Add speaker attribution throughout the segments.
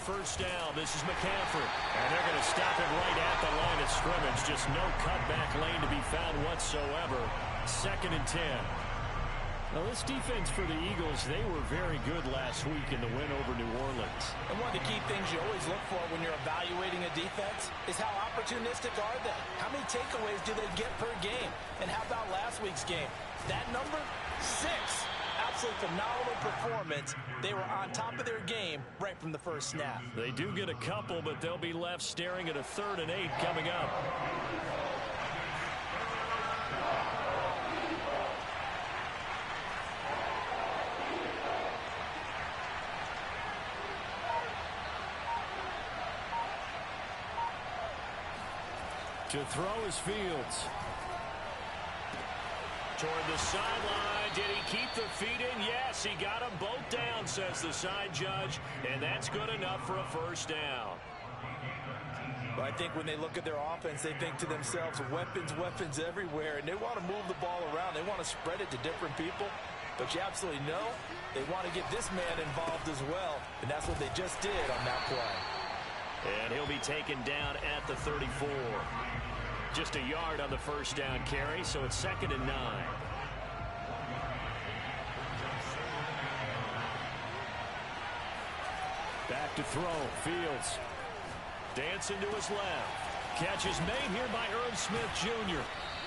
Speaker 1: first down. This is McCaffrey. And they're going to stop it right at the line of scrimmage. Just no cutback lane to be found whatsoever. 2nd and 10. Now, this defense for the Eagles, they were very good last week in the win over New Orleans.
Speaker 2: And one of the key things you always look for when you're evaluating a defense is how opportunistic are they? How many takeaways do they get per game? And how about last week's game? That number, 6. Absolutely phenomenal performance. They were on top of their game right from the first snap.
Speaker 1: They do get a couple, but they'll be left staring at a 3rd and 8 coming up. To throw is Fields. Toward the sideline. Did he keep the feet in? Yes, he got them both down, says the side judge. And that's good enough for a first down.
Speaker 2: Well, I think when they look at their offense, they think to themselves, weapons, weapons everywhere. And they want to move the ball around. They want to spread it to different people. But you absolutely know they want to get this man involved as well. And that's what they just did on that play.
Speaker 1: And he'll be taken down at the 34. Just a yard on the first down carry, so it's 2nd and 9. Back to throw. Fields. Dancing to his left. Catch is made here by Irv Smith Jr.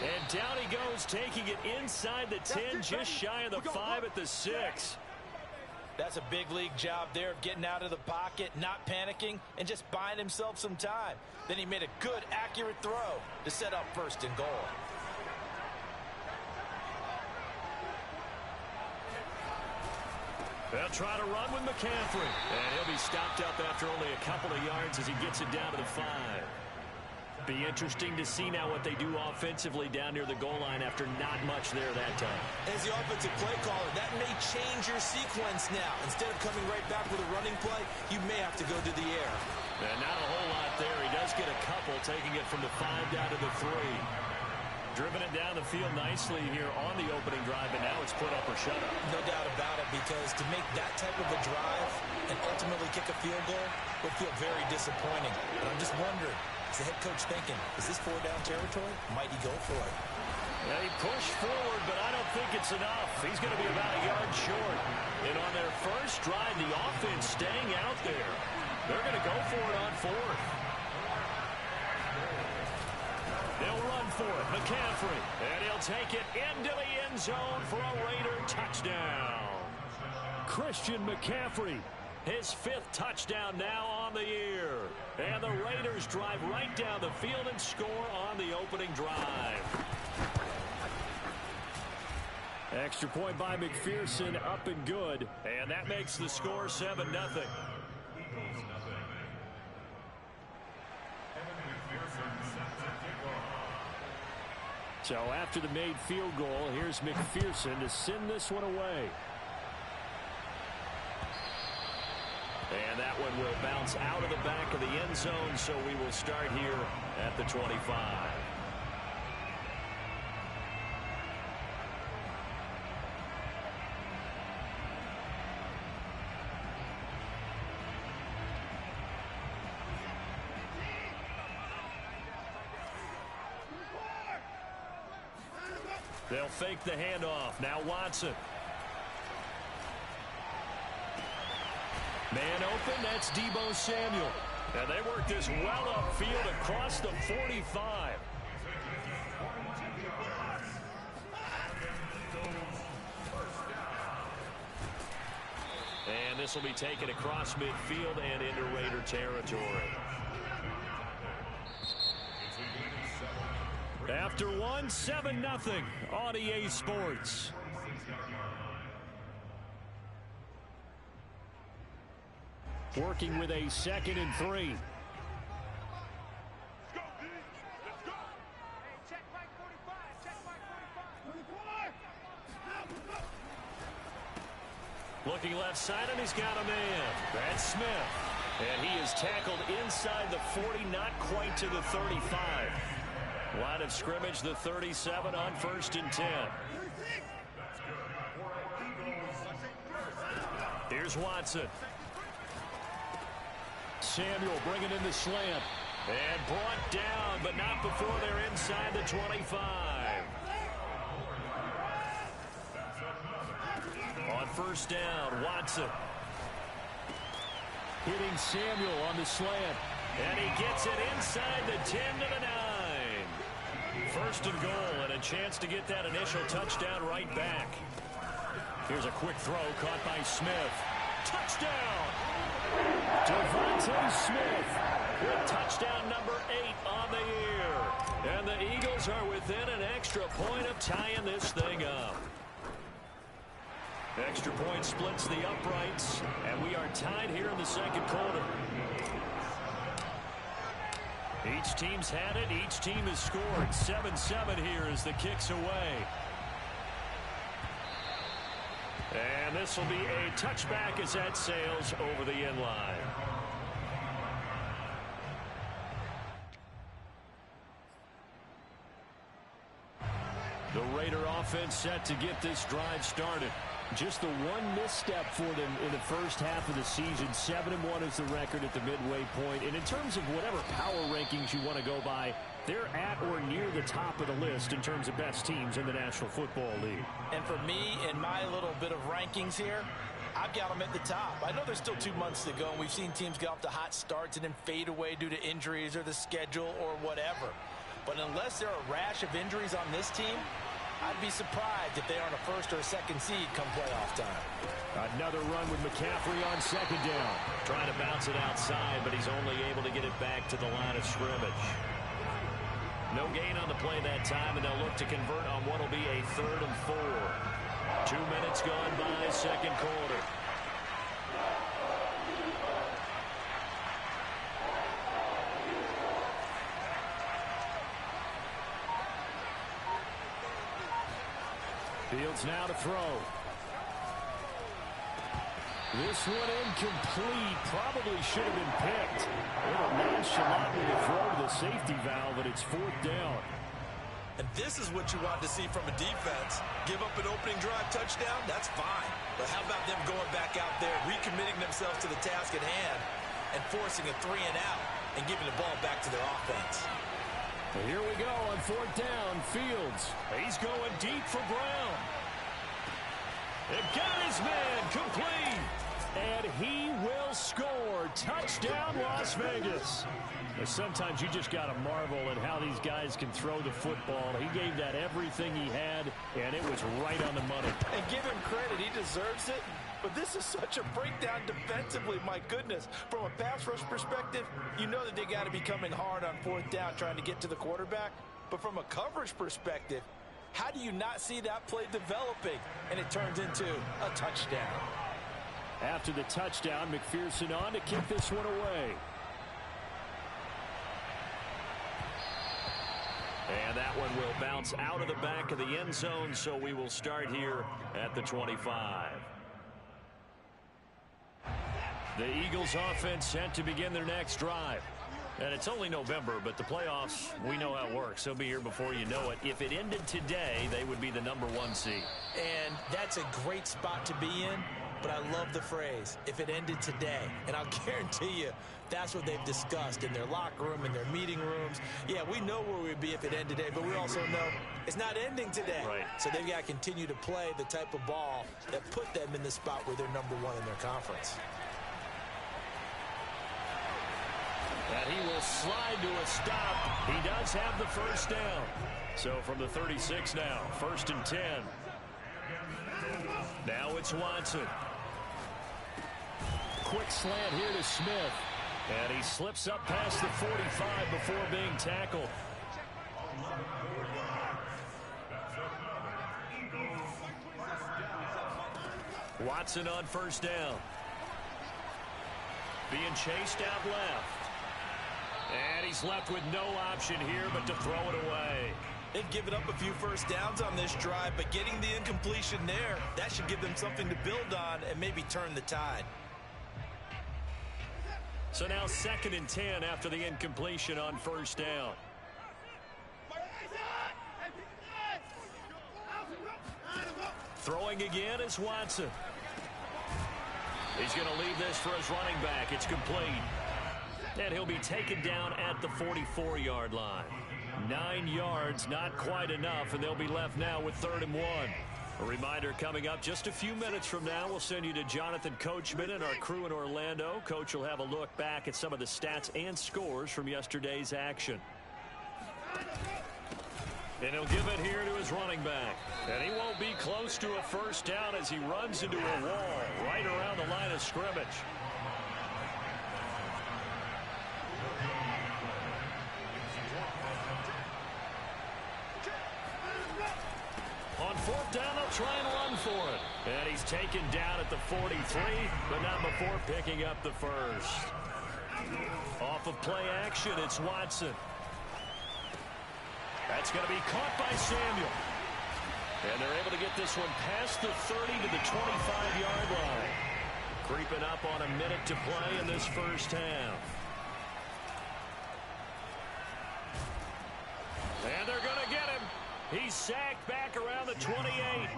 Speaker 1: And down he goes, taking it inside the 10, just shy of the 5 at the 6.
Speaker 2: That's a big league job there of getting out of the pocket, not panicking, and just buying himself some time. Then he made a good, accurate throw to set up 1st and goal.
Speaker 1: They'll try to run with McCaffrey. And he'll be stopped up after only a couple of yards as he gets it down to the 5. Be interesting to see now what they do offensively down near the goal line after not much there that time.
Speaker 2: As the offensive play caller, that may change your sequence now. Instead of coming right back with a running play, you may have to go to the air.
Speaker 1: And not a whole lot there. He does get a couple, taking it from the 5 down to the 3. Driven it down the field nicely here on the opening drive, and now it's put up or shut up.
Speaker 2: No doubt about it, because to make that type of a drive and ultimately kick a field goal would feel very disappointing. But I'm just wondering, is the head coach thinking, is this 4-down territory? Might he go for it?
Speaker 1: They push forward, but I don't think it's enough. He's going to be about a yard short. And on their first drive, the offense staying out there. They're going to go for it on 4th. They'll run for it. McCaffrey. And he'll take it into the end zone for a Raider touchdown. Christian McCaffrey. His 5th touchdown now on the year. And the Raiders drive right down the field and score on the opening drive. Extra point by McPherson, up and good. And that makes the score 7-0. So after the made field goal, here's McPherson to send this one away. And that one will bounce out of the back of the end zone, so we will start here at the 25. They'll fake the handoff. Now Watson. Man open, that's Deebo Samuel. And they work this well upfield across the 45. And this will be taken across midfield and into Raider territory. After 7-0 on EA Sports. Working with a 2nd and 3. Looking left side, and he's got a man. That's Smith. And he is tackled inside the 40, not quite to the 35. Line of scrimmage, the 37 on 1st and 10. Here's Watson. Samuel bringing in the slant. And brought down, but not before they're inside the 25. On first down, Watson. Hitting Samuel on the slant. And he gets it inside the 10 to the 9. First and goal, and a chance to get that initial touchdown right back. Here's a quick throw caught by Smith. Touchdown! Devontae Smith with touchdown number 8 on the year. And the Eagles are within an extra point of tying this thing up. Extra point splits the uprights, and we are tied here in the second quarter. Each team's had it. Each team has scored. 7-7 here as the kick's away. And this will be a touchback as that sails over the end line. The Raider offense set to get this drive started. Just the one misstep for them in the first half of the season. 7-1 is the record at the midway point. And in terms of whatever power rankings you want to go by, they're at or near the top of the list in terms of best teams in the National Football League.
Speaker 2: And for me, in my little bit of rankings here, I've got them at the top. I know there's still 2 months to go, and we've seen teams get off to hot starts and then fade away due to injuries or the schedule or whatever. But unless there are a rash of injuries on this team, I'd be surprised if they aren't a first or a second seed come playoff time.
Speaker 1: Another run with McCaffrey on second down. Trying to bounce it outside, but he's only able to get it back to the line of scrimmage. No gain on the play that time, and they'll look to convert on what will be a 3rd and 4. 2 minutes gone by, second quarter. Fields now to throw. This one incomplete. Probably should have been picked. A little nonchalant with a throw to the safety valve, but it's 4th down.
Speaker 3: And this is what you want to see from a defense. Give up an opening drive touchdown, that's fine. But how about them going back out there, recommitting themselves to the task at hand, and forcing a 3 and out, and giving the ball back to their offense.
Speaker 1: Well, here we go on 4th down. Fields. He's going deep for Brown. It got his man complete. And he will score. Touchdown, Las Vegas. Sometimes you just got to marvel at how these guys can throw the football. He gave that everything he had, and it was right on the money.
Speaker 2: And give him credit. He deserves it. But this is such a breakdown defensively, my goodness. From a pass rush perspective, you know that they got to be coming hard on 4th down trying to get to the quarterback. But from a coverage perspective, how do you not see that play developing? And it turns into a touchdown.
Speaker 1: After the touchdown, McPherson on to kick this one away. And that one will bounce out of the back of the end zone, so we will start here at the 25. The Eagles offense set to begin their next drive. And it's only November, but the playoffs, we know how it works. They'll be here before you know it. If it ended today, they would be the number 1 seed.
Speaker 2: And that's a great spot to be in, but I love the phrase, if it ended today. And I'll guarantee you, that's what they've discussed in their locker room, in their meeting rooms. Yeah, we know where we'd be if it ended today, but we also know it's not ending today.
Speaker 1: Right.
Speaker 2: So they've got to continue to play the type of ball that put them in the spot where they're number 1 in their conference.
Speaker 1: And he will slide to a stop. He does have the first down. So from the 36 now, 1st and 10. Now it's Watson. Quick slant here to Smith. And he slips up past the 45 before being tackled. Watson on first down. Being chased out left. And he's left with no option here but to throw it away.
Speaker 3: They've given up a few first downs on this drive, but getting the incompletion there, that should give them something to build on and maybe turn the tide.
Speaker 1: So now 2nd and 10 after the incompletion on first down. Throwing again is Watson. He's going to leave this for his running back. It's complete. And he'll be taken down at the 44-yard line. 9 yards, not quite enough, and they'll be left now with 3rd and 1. A reminder coming up just a few minutes from now, we'll send you to Jonathan Coachman and our crew in Orlando. Coach will have a look back at some of the stats and scores from yesterday's action. And he'll give it here to his running back. And he won't be close to a first down as he runs into a wall right around the line of scrimmage. On 4th down, they'll try and run for it. And he's taken down at the 43, but not before picking up the first. Off of play action, it's Watson. That's going to be caught by Samuel. And they're able to get this one past the 30 to the 25-yard line. Creeping up on a minute to play in this first half. And they're going to get him. He's sacked back around the 28.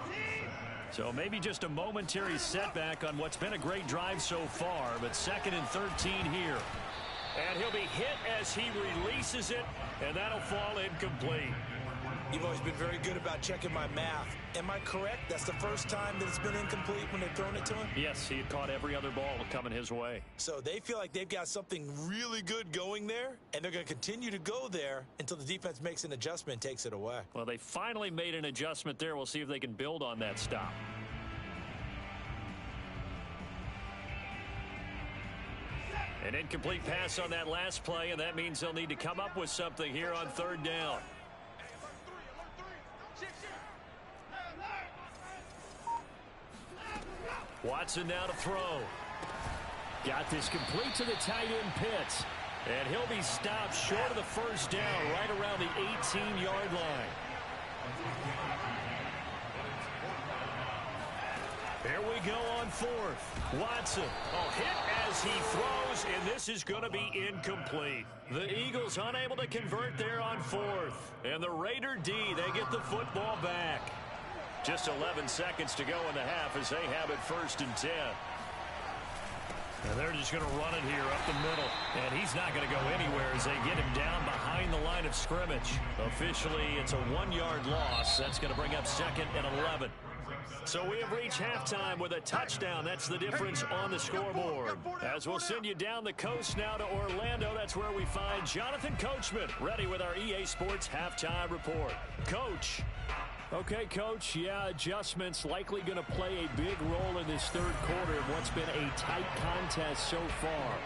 Speaker 1: So maybe just a momentary setback on what's been a great drive so far, but 2nd and 13 here. And he'll be hit as he releases it, and that'll fall incomplete.
Speaker 2: You've always been very good about checking my math. Am I correct? That's the first time that it's been incomplete when they've thrown it to him?
Speaker 1: Yes, he had caught every other ball coming his way.
Speaker 2: So they feel like they've got something really good going there, and they're going to continue to go there until the defense makes an adjustment and takes it away.
Speaker 1: Well, they finally made an adjustment there. We'll see if they can build on that stop. An incomplete pass on that last play, and that means they'll need to come up with something here on 3rd down. Watson now to throw. Got this complete to the tight end Pitts. And he'll be stopped short of the first down right around the 18-yard line. Here we go on 4th. Watson, hit as he throws, and this is going to be incomplete. The Eagles unable to convert there on 4th. And the Raider D, they get the football back. Just 11 seconds to go in the half as they have it 1st and 10. And they're just going to run it here up the middle. And he's not going to go anywhere as they get him down behind the line of scrimmage. Officially, it's a 1-yard loss. That's going to bring up 2nd and 11. So we have reached halftime with a touchdown. That's the difference on the scoreboard. As we'll send you down the coast now to Orlando, that's where we find Jonathan Coachman, ready with our EA Sports Halftime Report. Coach. Okay, Coach, adjustments likely going to play a big role in this 3rd quarter of what's been a tight contest so far.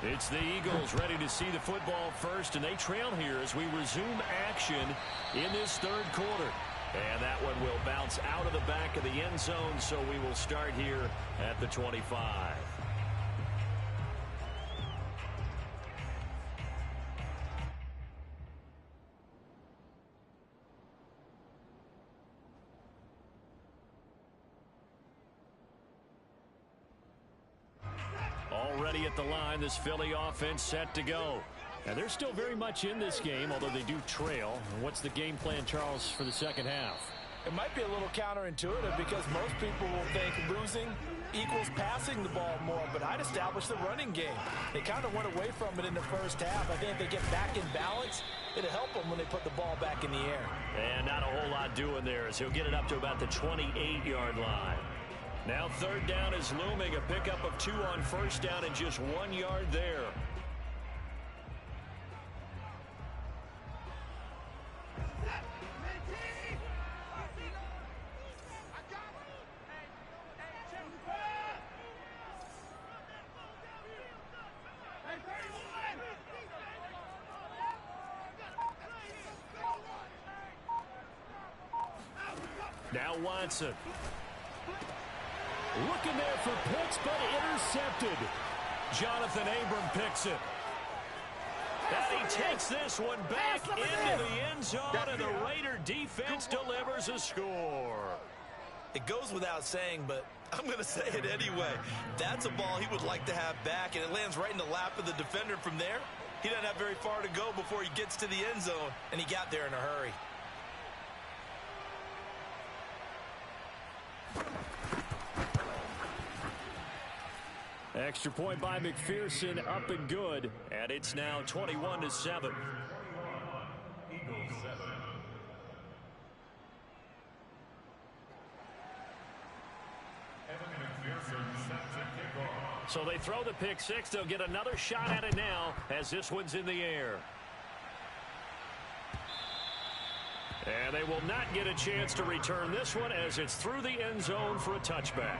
Speaker 1: It's the Eagles ready to see the football first, and they trail here as we resume action in this 3rd quarter. And that one will bounce out of the back of the end zone, so we will start here at the 25. Already at the line, this Philly offense set to go. And they're still very much in this game, although they do trail. What's the game plan, Charles, for the second half?
Speaker 2: It might be a little counterintuitive because most people will think losing equals passing the ball more, but I'd establish the running game. They kind of went away from it in the first half. I think if they get back in balance, it'll help them when they put the ball back in the air.
Speaker 1: And not a whole lot doing there as he'll get it up to about the 28-yard line. Now 3rd down is looming, a pickup of 2 on 1st down and just 1 yard there. Now Watson. Looking there for Pitts, but intercepted. Jonathan Abram picks it. And he takes this one back into the end zone, and the Raider defense delivers a score.
Speaker 3: It goes without saying, but I'm going to say it anyway. That's a ball he would like to have back, and it lands right in the lap of the defender from there. He doesn't have very far to go before he gets to the end zone, and he got there in a hurry.
Speaker 1: Extra point by McPherson, up and good, and it's now 21-7. So they throw the pick six. They'll get another shot at it now as this one's in the air. And they will not get a chance to return this one as it's through the end zone for a touchback.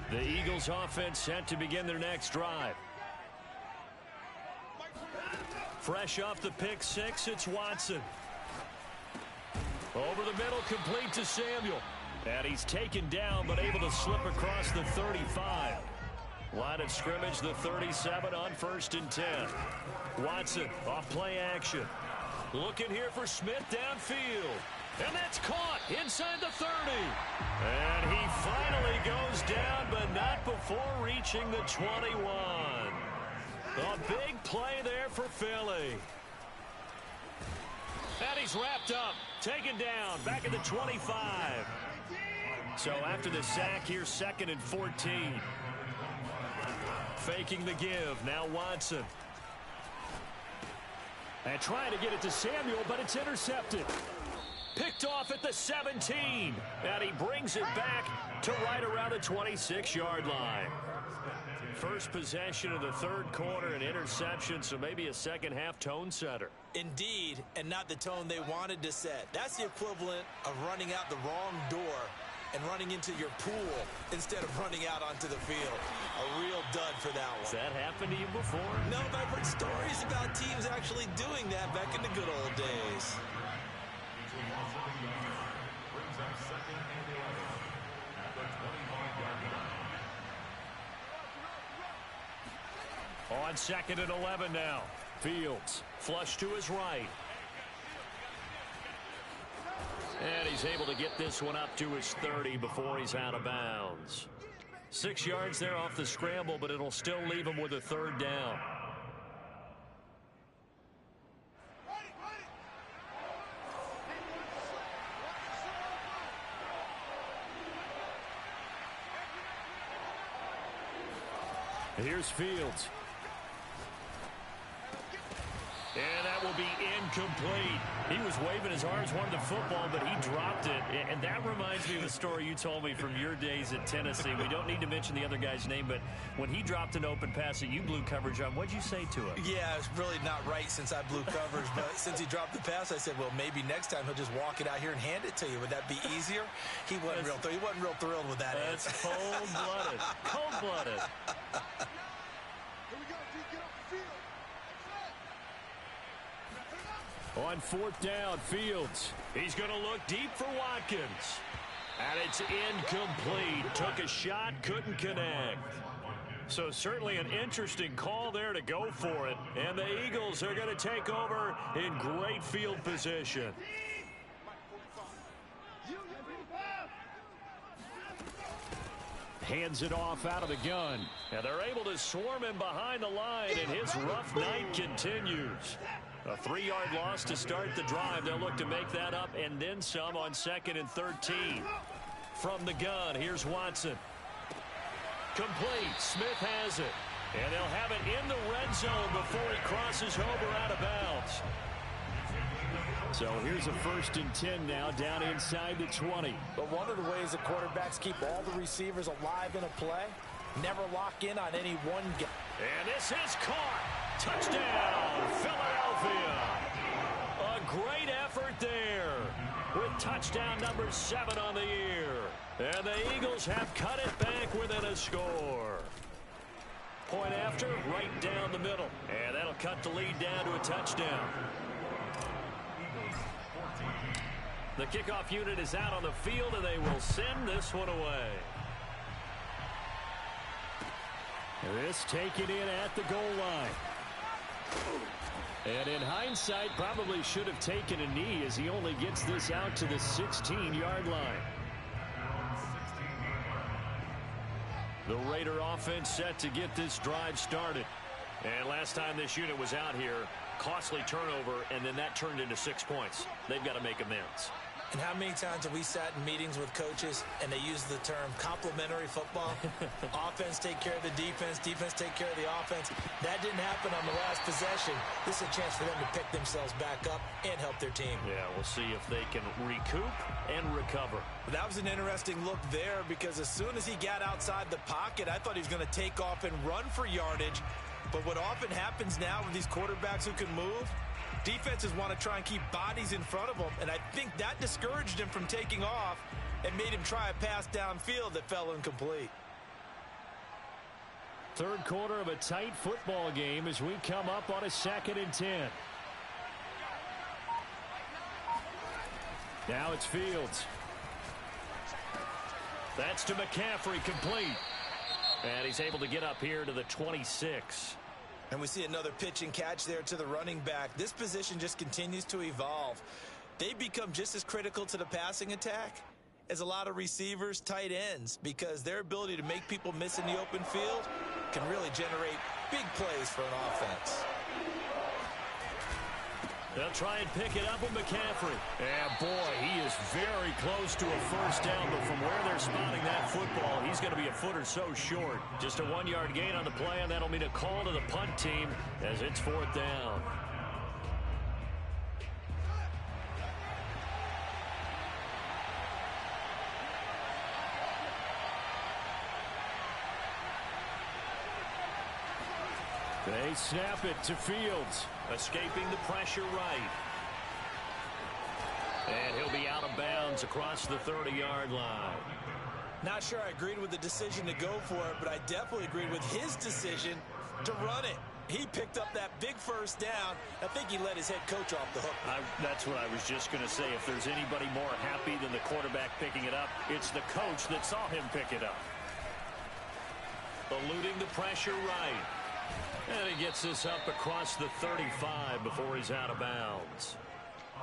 Speaker 1: The Eagles offense set to begin their next drive. Fresh off the pick six, it's Watson. Over the middle, complete to Samuel. And he's taken down, but able to slip across the 35. Line of scrimmage, the 37 on 1st and 10. Watson off play action. Looking here for Smith downfield. And that's caught inside the 30. And he finally goes down, but not before reaching the 21. A big play there for Philly. And he's wrapped up, taken down, back at the 25. So after the sack, here's 2nd and 14. Faking the give, now Watson. And trying to get it to Samuel, but it's intercepted. Picked off at the 17. And he brings it back to right around the 26-yard line. First possession of the 3rd quarter, an interception, so maybe a second-half tone setter.
Speaker 2: Indeed, and not the tone they wanted to set. That's the equivalent of running out the wrong door and running into your pool instead of running out onto the field. A real dud for that one.
Speaker 1: Has that happened to you before?
Speaker 2: No, but I've heard stories about teams actually doing that back in the good old days.
Speaker 1: On 2nd and 11 now. Fields flush to his right. And he's able to get this one up to his 30 before he's out of bounds. 6 yards there off the scramble, but it'll still leave him with a 3rd down. Here's Fields. And that will be incomplete. He was waving his arms, wanted the football, but he dropped it. And that reminds me of the story you told me from your days at Tennessee. We don't need to mention the other guy's name, but when he dropped an open pass that you blew coverage on, what'd you say to him?
Speaker 2: Yeah, it's really not right since I blew coverage, but since he dropped the pass, I said, well, maybe next time he'll just walk it out here and hand it to you. Would that be easier? He wasn't real thrilled with that
Speaker 1: answer. That's cold-blooded. Cold-blooded. On 4th down, Fields. He's going to look deep for Watkins. And it's incomplete. Took a shot, couldn't connect. So certainly an interesting call there to go for it. And the Eagles are going to take over in great field position. Hands it off out of the gun. And they're able to swarm him behind the line, and his rough night continues. A 3-yard loss to start the drive. They'll look to make that up and then some on 2nd and 13. From the gun, here's Watson. Complete. Smith has it. And they'll have it in the red zone before he crosses over out of bounds. So here's a 1st and 10 now down inside the 20.
Speaker 2: But one of the ways the quarterbacks keep all the receivers alive in a play, never lock in on any one guy.
Speaker 1: And this is caught. Touchdown, Philadelphia. A great effort there with touchdown number 7 on the year. And the Eagles have cut it back within a score. Point after, right down the middle. And that'll cut the lead down to a touchdown. The kickoff unit is out on the field, and they will send this one away. This taken in at the goal line. And in hindsight, probably should have taken a knee as he only gets this out to the 16-yard line. The Raider offense set to get this drive started. And last time this unit was out here, costly turnover, and then that turned into 6 points. They've got to make amends.
Speaker 2: And how many times have we sat in meetings with coaches and they use the term complementary football? Offense take care of the defense, defense take care of the offense. That didn't happen on the last possession. This is a chance for them to pick themselves back up and help their team.
Speaker 1: Yeah, we'll see if they can recoup and recover.
Speaker 2: That was an interesting look there because as soon as he got outside the pocket, I thought he was going to take off and run for yardage. But what often happens now with these quarterbacks who can move, defenses want to try and keep bodies in front of them, and I think that discouraged him from taking off and made him try a pass downfield that fell incomplete.
Speaker 1: Third quarter of a tight football game as we come up on a 2nd and 10. Now it's Fields. That's to McCaffrey, complete. And he's able to get up here to the 26.
Speaker 2: And we see another pitch and catch there to the running back. This position just continues to evolve. They become just as critical to the passing attack as a lot of receivers, tight ends, because their ability to make people miss in the open field can really generate big plays for an offense.
Speaker 1: They'll try and pick it up with McCaffrey. And boy, he is very close to a first down, but from where they're spotting that football, he's going to be a foot or so short. Just a 1-yard gain on the play, and that'll mean a call to the punt team as it's 4th down. They snap it to Fields, escaping the pressure right. And he'll be out of bounds across the 30-yard line.
Speaker 2: Not sure I agreed with the decision to go for it, but I definitely agreed with his decision to run it. He picked up that big first down. I think he let his head coach off the hook.
Speaker 1: That's what I was just going to say. If there's anybody more happy than the quarterback picking it up, it's the coach that saw him pick it up. Eluding the pressure right. And he gets this up across the 35 before he's out of bounds.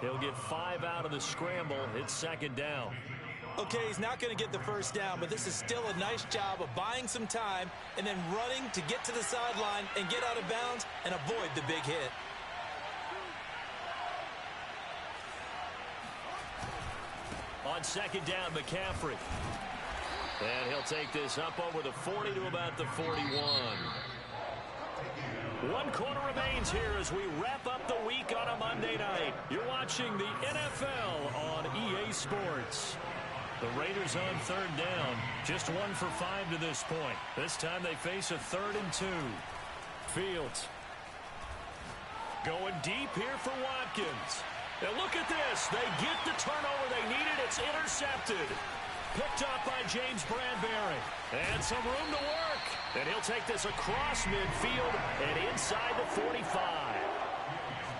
Speaker 1: He'll get 5 out of the scramble. It's 2nd down.
Speaker 2: Okay, he's not going to get the first down, but this is still a nice job of buying some time and then running to get to the sideline and get out of bounds and avoid the big hit.
Speaker 1: On 2nd down, McCaffrey. And he'll take this up over the 40 to about the 41. 1 quarter remains here as we wrap up the week on a Monday night. You're watching the NFL on EA Sports. The Raiders on 3rd down. Just 1 for 5 to this point. This time they face a 3rd and 2. Fields. Going deep here for Watkins. And look at this. They get the turnover they needed. It's intercepted. Picked up by James Bradbury. And some room to work. And he'll take this across midfield and inside the 45.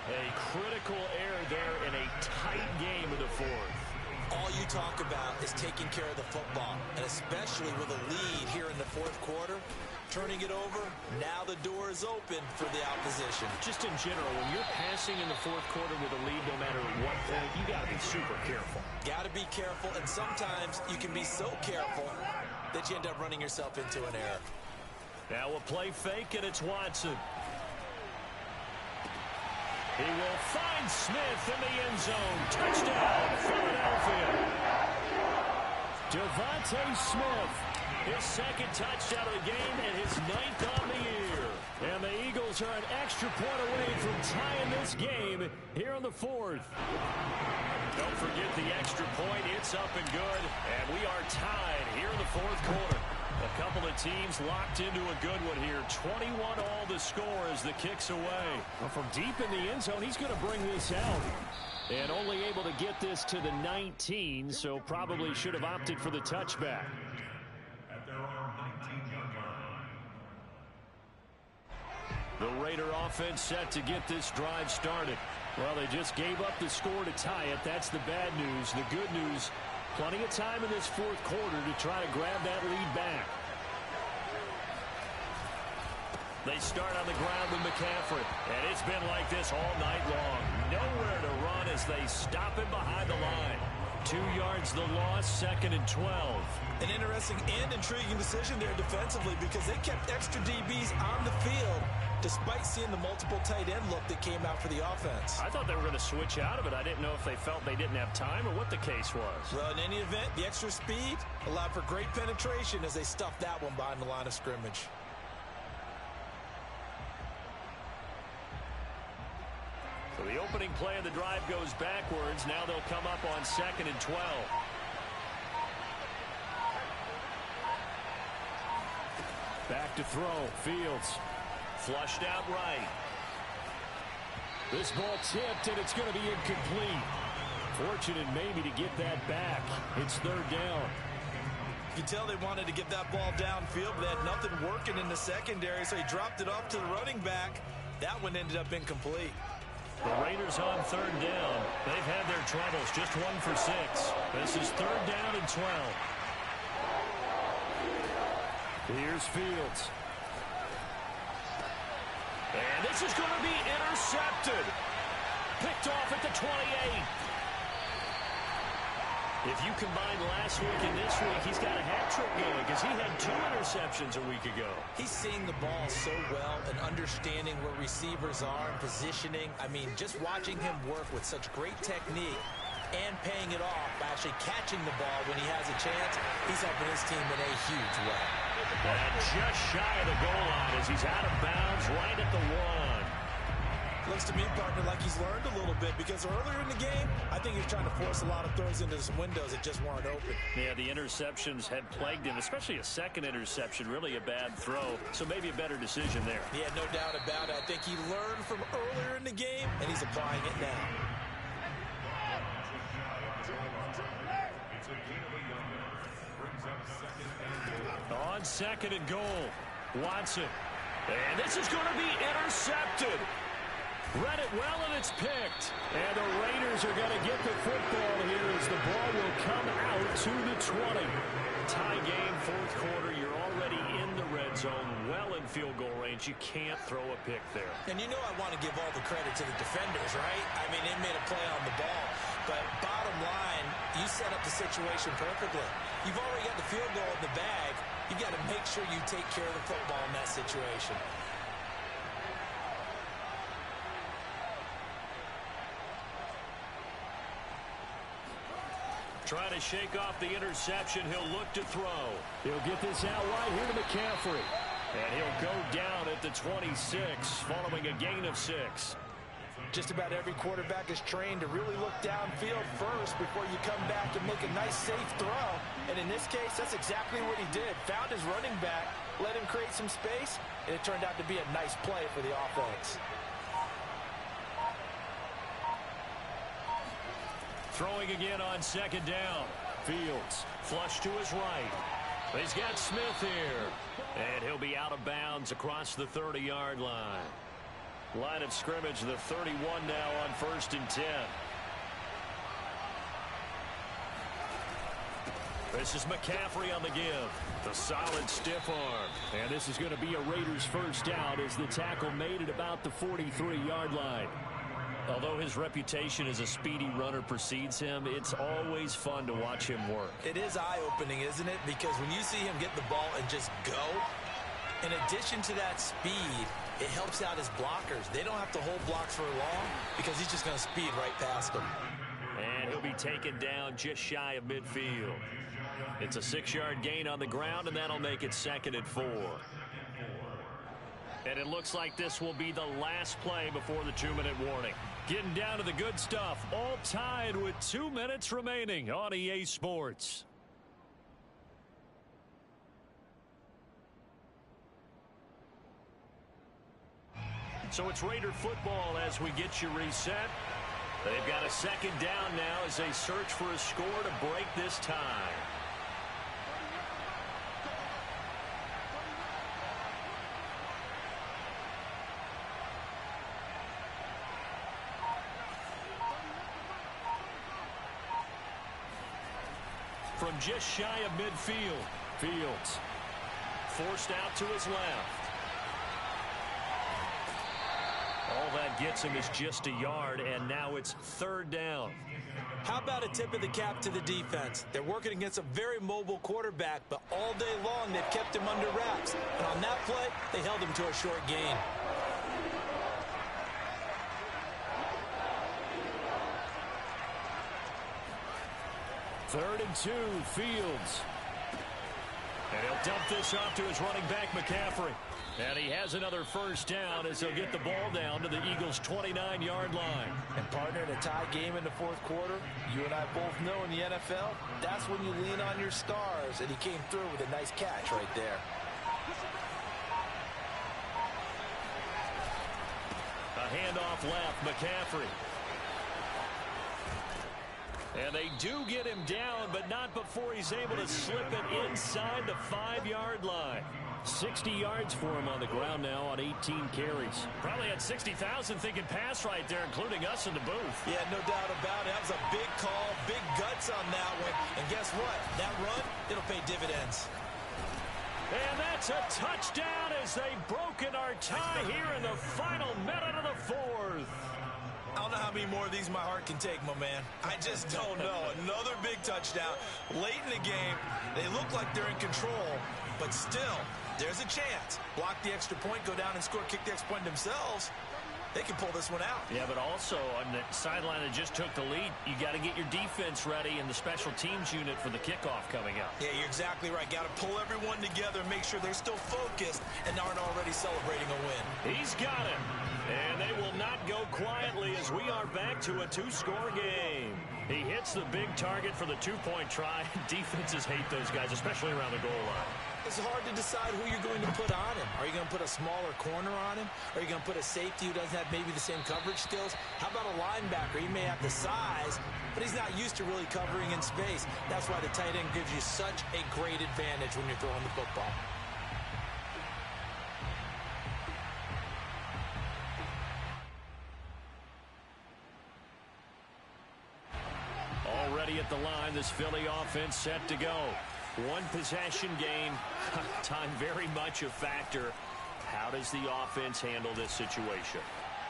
Speaker 1: A critical error there in a tight game in the 4th.
Speaker 2: All you talk about is taking care of the football, and especially with a lead here in the 4th quarter. Turning it over, now the door is open for the opposition.
Speaker 1: Just in general, when you're passing in the 4th quarter with a lead, no matter what point, you got to be super careful.
Speaker 2: Got to be careful, and sometimes you can be so careful that you end up running yourself into an error.
Speaker 1: Now a play fake, and it's Watson. He will find Smith in the end zone. Touchdown, Philadelphia. Devontae Smith, his 2nd touchdown of the game and his 9th on the year. And the Eagles are an extra point away from tying this game here in the 4th. Don't forget the extra point. It's up and good. And we are tied here in the 4th quarter. A couple of teams locked into a good one here. 21 all the score as the kick's away. Well, from deep in the end zone, he's going to bring this out. And only able to get this to the 19, so probably should have opted for the touchback. The Raider offense set to get this drive started. Well, they just gave up the score to tie it. That's the bad news. The good news, plenty of time in this 4th quarter to try to grab that lead back. They start on the ground with McCaffrey. And it's been like this all night long. Nowhere to run as they stop him behind the line. 2 yards the loss, 2nd and 12.
Speaker 2: An interesting and intriguing decision there defensively because they kept extra DBs on the field despite seeing the multiple tight end look that came out for the offense.
Speaker 1: I thought they were going to switch out of it. I didn't know if they felt they didn't have time or what the case was.
Speaker 2: Well, in any event, the extra speed allowed for great penetration as they stuffed that one behind the line of scrimmage.
Speaker 1: So the opening play of the drive goes backwards. Now they'll come up on 2nd and 12. Back to throw. Fields. Flushed out right. This ball tipped, and it's going to be incomplete. Fortunate maybe to get that back. It's 3rd down.
Speaker 3: You can tell they wanted to get that ball downfield, but they had nothing working in the secondary, so he dropped it off to the running back. That one ended up incomplete.
Speaker 1: The Raiders on 3rd down. They've had their troubles. Just 1 for 6. This is 3rd down and 12. Here's Fields. And this is going to be intercepted. Picked off at the 28. If you combine last week and this week, he's got a hat trick going because he had 2 interceptions a week ago.
Speaker 2: He's seeing the ball so well and understanding where receivers are and positioning. I mean, just watching him work with such great technique and paying it off by actually catching the ball when he has a chance, he's helping his team in a huge way.
Speaker 1: And just shy of the goal line as he's out of bounds right at the 1.
Speaker 2: Looks to me, partner, like he's learned a little bit because earlier in the game, I think he was trying to force a lot of throws into some windows that just weren't open.
Speaker 1: Yeah, the interceptions had plagued him, especially a second interception, really a bad throw. So maybe a better decision there.
Speaker 2: Yeah, no doubt about it. I think he learned from earlier in the game, and he's applying it now.
Speaker 1: On 2nd and goal, Watson. And this is going to be intercepted. Read it well, and it's picked. And the Raiders are going to get the football here as the ball will come out to the 20. Tie game, 4th quarter. You're already in the red zone, well in field goal range. You can't throw a pick there.
Speaker 2: And you know I want to give all the credit to the defenders, right? I mean, they made a play on the ball. But bottom line, you set up the situation perfectly. You've already got the field goal in the bag. You've got to make sure you take care of the football in that situation.
Speaker 1: Trying to shake off the interception. He'll look to throw. He'll get this out right here to McCaffrey. And he'll go down at the 26 following a gain of 6.
Speaker 2: Just about every quarterback is trained to really look downfield first before you come back and make a nice, safe throw. And in this case, that's exactly what he did. Found his running back, let him create some space, and it turned out to be a nice play for the offense.
Speaker 1: Throwing again on 2nd down. Fields flush to his right. He's got Smith here. And he'll be out of bounds across the 30-yard line. Line of scrimmage, the 31 now on 1st and 10. This is McCaffrey on the give. The solid stiff arm. And this is going to be a Raiders first down as the tackle made at about the 43-yard line. Although his reputation as a speedy runner precedes him, it's always fun to watch him work.
Speaker 2: It is eye-opening, isn't it? Because when you see him get the ball and just go, in addition to that speed, it helps out his blockers. They don't have to hold blocks for long because he's just going to speed right past them.
Speaker 1: And he'll be taken down just shy of midfield. It's a 6-yard gain on the ground, and that'll make it 2nd and 4. And it looks like this will be the last play before the 2-minute warning. Getting down to the good stuff, all tied with 2 minutes remaining on EA Sports. So it's Raider football as we get you reset. They've got a 2nd down now as they search for a score to break this tie. From just shy of midfield, Fields forced out to his left. All that gets him is just a yard, and now it's 3rd down.
Speaker 2: How about a tip of the cap to the defense? They're working against a very mobile quarterback, but all day long they've kept him under wraps. And on that play, they held him to a short gain.
Speaker 1: 3rd and 2, Fields. And he'll dump this off to his running back, McCaffrey. And he has another first down as he'll get the ball down to the Eagles' 29-yard line.
Speaker 2: And partner, in a tie game in the fourth quarter, you and I both know in the NFL, that's when you lean on your stars. And he came through with a nice catch right there.
Speaker 1: A handoff left, McCaffrey. And they do get him down, but not before he's able to slip it inside the 5-yard line. 60 yards for him on the ground now on 18 carries. Probably had 60,000 thinking pass right there, including us in the booth.
Speaker 3: Yeah, no doubt about it. That was a big call, big guts on that one. And guess what? That run, it'll pay dividends.
Speaker 1: And that's a touchdown as they've broken our tie here in the final minute of the 4th.
Speaker 3: I don't know how many more of these my heart can take, my man. I just don't know. Another big touchdown. Late in the game, they look like they're in control, but still, there's a chance. Block the extra point, go down and score, kick the extra point themselves. They can pull this one out.
Speaker 1: Yeah, but also on the sideline that just took the lead, you got to get your defense ready and the special teams unit for the kickoff coming up.
Speaker 3: Yeah, you're exactly right. Got to pull everyone together and make sure they're still focused and aren't already celebrating a win.
Speaker 1: He's got him. And they will not go quietly as we are back to a 2-score game. He hits the big target for the 2-point try. Defenses hate those guys, especially around the goal line.
Speaker 2: It's hard to decide who you're going to put on him. Are you going to put a smaller corner on him? Are you going to put a safety who doesn't have maybe the same coverage skills? How about a linebacker? He may have the size, but he's not used to really covering in space. That's why the tight end gives you such a great advantage when you're throwing the football.
Speaker 1: Already at the line, this Philly offense set to go. One possession game. Time very much a factor. How does the offense handle this situation?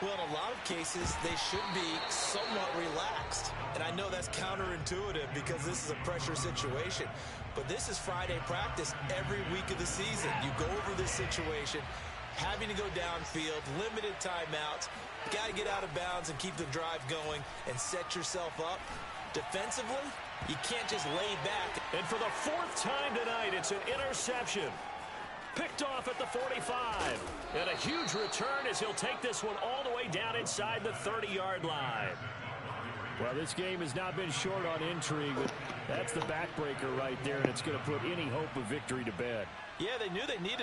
Speaker 2: Well, in a lot of cases, they should be somewhat relaxed. And I know that's counterintuitive because this is a pressure situation. But this is Friday practice every week of the season. You go over this situation, having to go downfield, limited timeouts. You got to get out of bounds and keep the drive going and set yourself up. Defensively, you can't just lay back.
Speaker 1: And for the 4th time tonight, it's an interception. Picked off at the 45. And a huge return as he'll take this one all the way down inside the 30-yard line. Well, this game has not been short on intrigue. That's the backbreaker right there, and it's going to put any hope of victory to bed.
Speaker 2: Yeah, they knew they needed